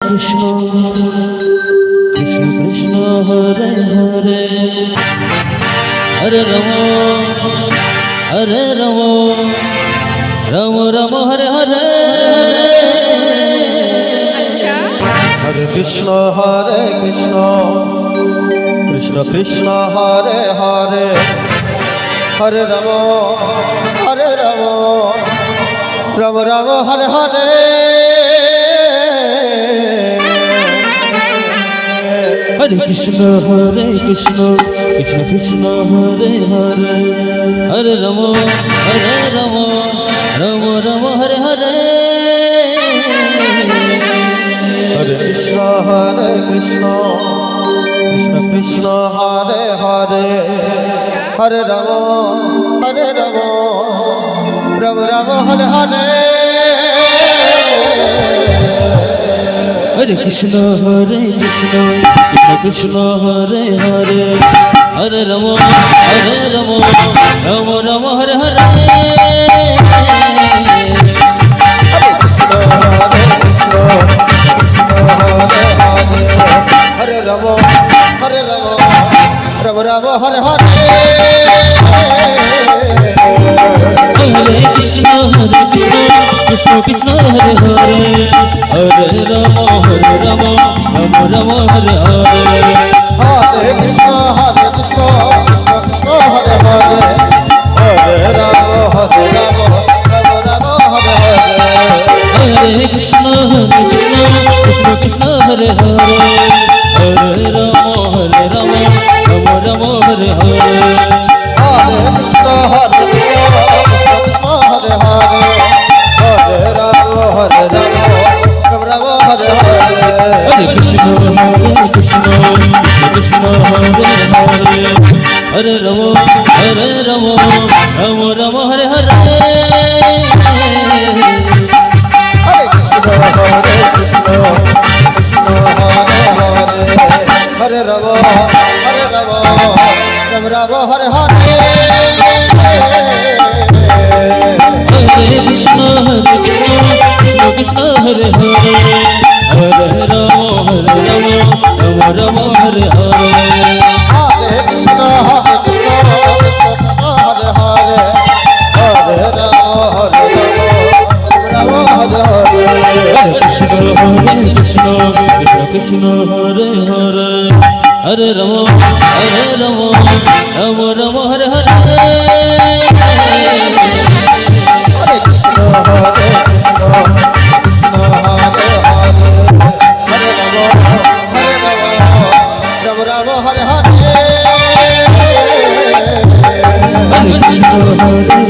Krishna Krishna Krishna Hare Hare Hare Ram Ram Ram Hare Hare Hare Krishna Krishna Krishna Hare Hare Hare Ram Ram Ram Hare Hare Hare Krishna Krishna Krishna Hare Hare Hare Ram Ram Ram Hare Hare Hare Krishna Krishna Krishna Hare Hare Hare Ram Ram Ram Hare Hare Hare Krishna Krishna Krishna Hare Hare Hare Ram Ram Ram Hare Hare Hare Ram Ram Hare Hare Hare Krishna Krishna Krishna Hare Hare Hare Ram Ram Ram Hare Hare Hare Krishna Krishna Krishna Hare Hare Hare Ram Ram Hare Hare Hare Krishna Krishna Krishna Hare Hare Hare Ram Ram Hare Hare Hare Krishna Krishna Hare Hare Hare Ram Ram Hare Hare Hare Krishna Krishna Krishna Hare Hare Hare Ram Ram Ram Hare Hare Hare Krishna Krishna Hare Hare Hare Ram Ram Hare Hare Hare Krishna Krishna Krishna Hare Hare Hare Ram Ram Hare Hare Hare Krishna Krishna Hare Hare Hare Ram Hare Hare Hare Krishna Krishna Krishna Hare Hare Hare Ram Ram Ram Hare Hare Hare Krishna Krishna Hare Hare Hare Ram Ram Hare Hare Hare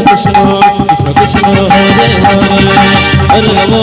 Krishna Krishna Krishna Hare Hare Hare Ram Ram Ram Hare Hare Hare Krishna Krishna Hare Hare Hare Ram